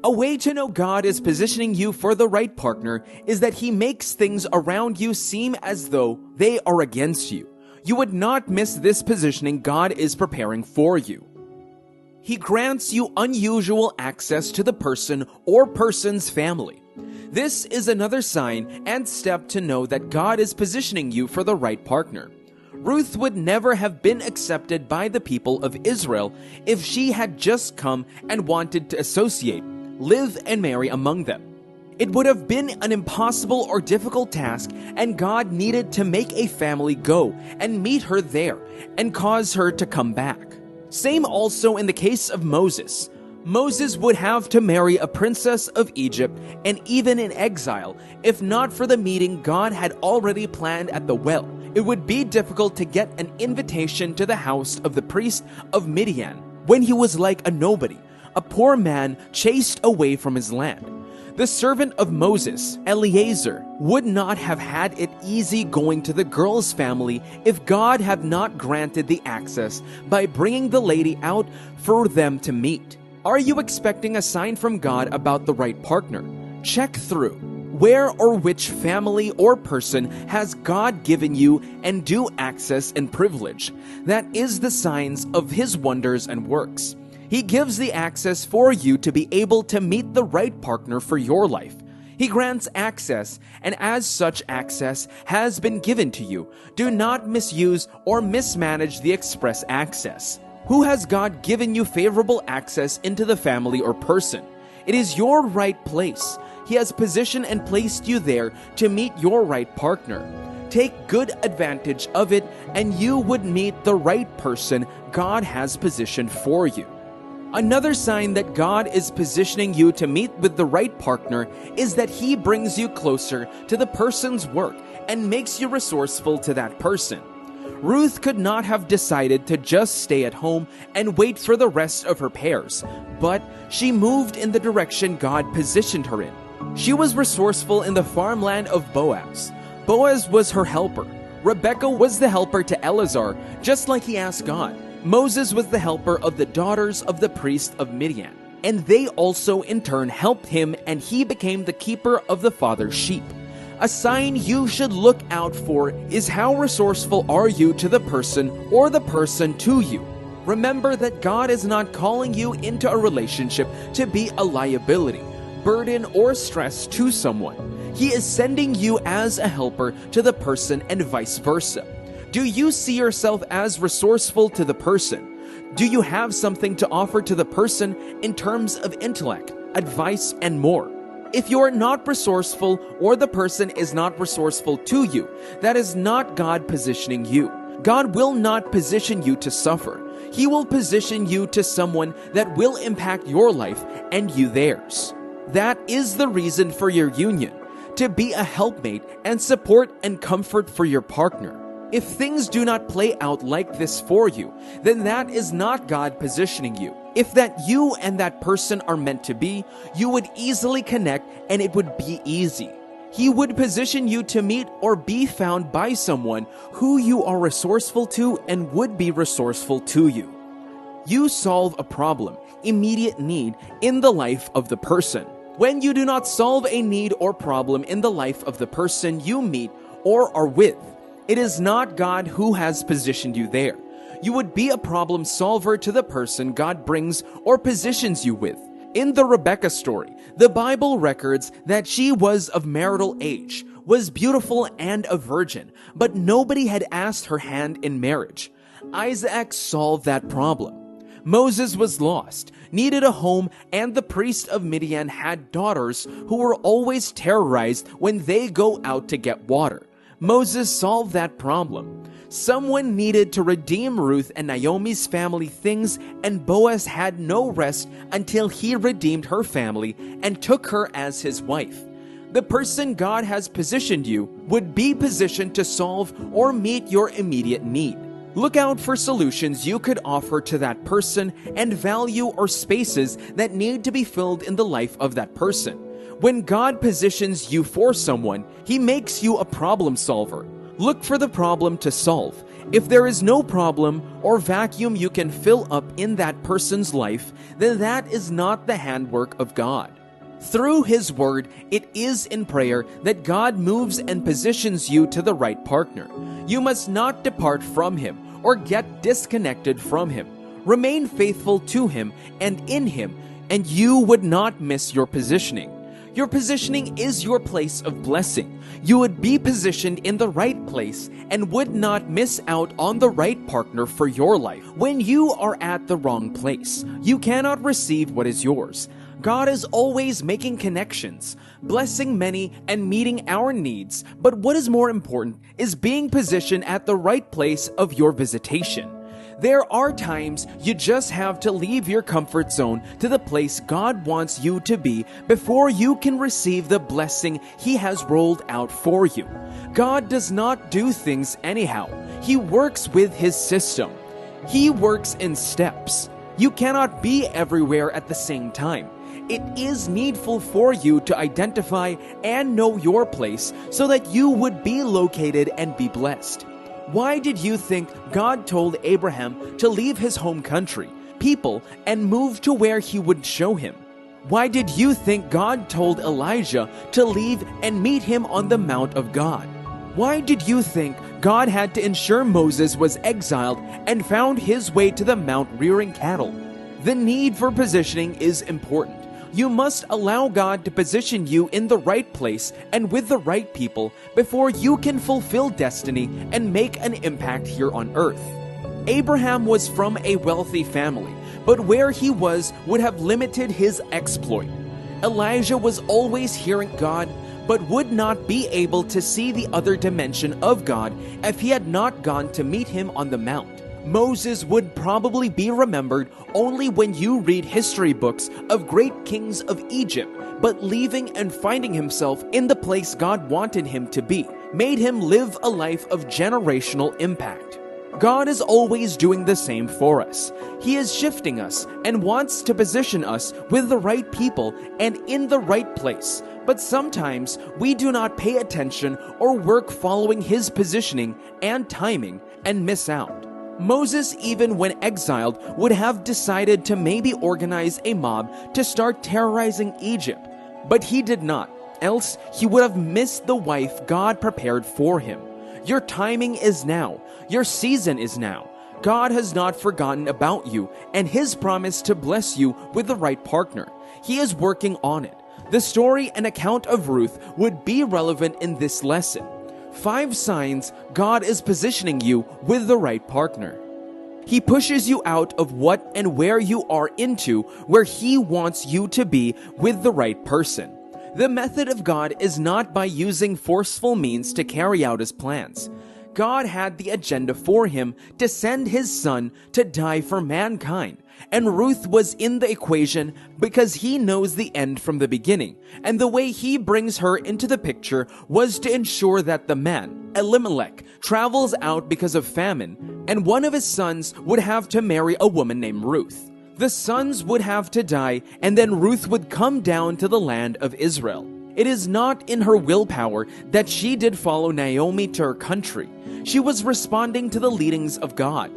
A way to know God is positioning you for the right partner is that He makes things around you seem as though they are against you. You would not miss this positioning God is preparing for you. He grants you unusual access to the person or person's family. This is another sign and step to know that God is positioning you for the right partner. Ruth would never have been accepted by the people of Israel if she had just come and wanted to associate, live, and marry among them. It would have been an impossible or difficult task, and God needed to make a family go and meet her there and cause her to come back. Same also in the case of Moses. Moses would have to marry a princess of Egypt and even in exile, if not for the meeting God had already planned at the well. It would be difficult to get an invitation to the house of the priest of Midian when he was like a nobody, a poor man chased away from his land. The servant of Moses, Eliezer, would not have had it easy going to the girl's family if God had not granted the access by bringing the lady out for them to meet. Are you expecting a sign from God about the right partner? Check through. Where or which family or person has God given you and due access and privilege? That is the signs of His wonders and works. He gives the access for you to be able to meet the right partner for your life. He grants access, and as such access has been given to you, do not misuse or mismanage the express access. Who has God given you favorable access into the family or person? It is your right place. He has positioned and placed you there to meet your right partner. Take good advantage of it, and you would meet the right person God has positioned for you. Another sign that God is positioning you to meet with the right partner is that He brings you closer to the person's work and makes you resourceful to that person. Ruth could not have decided to just stay at home and wait for the rest of her pairs, but she moved in the direction God positioned her in. She was resourceful in the farmland of Boaz. Boaz was her helper. Rebekah was the helper to Eleazar, just like he asked God. Moses was the helper of the daughters of the priest of Midian, and they also in turn helped him, and he became the keeper of the father's sheep. A sign you should look out for is how resourceful are you to the person or the person to you. Remember that God is not calling you into a relationship to be a liability, burden, or stress to someone. He is sending you as a helper to the person and vice versa. Do you see yourself as resourceful to the person? Do you have something to offer to the person in terms of intellect, advice, and more? If you are not resourceful or the person is not resourceful to you, that is not God positioning you. God will not position you to suffer. He will position you to someone that will impact your life and you theirs. That is the reason for your union, to be a helpmate and support and comfort for your partner. If things do not play out like this for you, then that is not God positioning you. If that you and that person are meant to be, you would easily connect and it would be easy. He would position you to meet or be found by someone who you are resourceful to and would be resourceful to you. You solve a problem, immediate need in the life of the person. When you do not solve a need or problem in the life of the person you meet or are with, it is not God who has positioned you there. You would be a problem solver to the person God brings or positions you with. In the Rebekah story, the Bible records that she was of marital age, was beautiful and a virgin, but nobody had asked her hand in marriage. Isaac solved that problem. Moses was lost, needed a home, and the priest of Midian had daughters who were always terrorized when they go out to get water. Moses solved that problem. Someone needed to redeem Ruth and Naomi's family things, and Boaz had no rest until he redeemed her family and took her as his wife. The person God has positioned you would be positioned to solve or meet your immediate need. Look out for solutions you could offer to that person and value or spaces that need to be filled in the life of that person. When God positions you for someone, He makes you a problem solver. Look for the problem to solve. If there is no problem or vacuum you can fill up in that person's life, then that is not the handwork of God. Through His Word, it is in prayer that God moves and positions you to the right partner. You must not depart from Him or get disconnected from Him. Remain faithful to Him and in Him, and you would not miss your positioning. Your positioning is your place of blessing. You would be positioned in the right place and would not miss out on the right partner for your life. When you are at the wrong place, you cannot receive what is yours. God is always making connections, blessing many, and meeting our needs. But what is more important is being positioned at the right place of your visitation. There are times you just have to leave your comfort zone to the place God wants you to be before you can receive the blessing He has rolled out for you. God does not do things anyhow. He works with His system. He works in steps. You cannot be everywhere at the same time. It is needful for you to identify and know your place so that you would be located and be blessed. Why did you think God told Abraham to leave his home country, people, and move to where He would show him? Why did you think God told Elijah to leave and meet him on the Mount of God? Why did you think God had to ensure Moses was exiled and found his way to the mount rearing cattle? The need for positioning is important. You must allow God to position you in the right place and with the right people before you can fulfill destiny and make an impact here on earth. Abraham was from a wealthy family, but where he was would have limited his exploit. Elijah was always hearing God, but would not be able to see the other dimension of God if he had not gone to meet Him on the mount. Moses would probably be remembered only when you read history books of great kings of Egypt, but leaving and finding himself in the place God wanted him to be made him live a life of generational impact. God is always doing the same for us. He is shifting us and wants to position us with the right people and in the right place. But sometimes we do not pay attention or work following His positioning and timing and miss out. Moses, even when exiled, would have decided to maybe organize a mob to start terrorizing Egypt. But he did not, else he would have missed the wife God prepared for him. Your timing is now. Your season is now. God has not forgotten about you and His promise to bless you with the right partner. He is working on it. The story and account of Ruth would be relevant in this lesson. 5 signs God is positioning you with the right partner. He pushes you out of what and where you are into where He wants you to be with the right person. The method of God is not by using forceful means to carry out His plans. God had the agenda for Him to send His Son to die for mankind. And Ruth was in the equation because He knows the end from the beginning. And the way He brings her into the picture was to ensure that the man, Elimelech, travels out because of famine, and one of his sons would have to marry a woman named Ruth. The sons would have to die, and then Ruth would come down to the land of Israel. It is not in her willpower that she did follow Naomi to her country. She was responding to the leadings of God.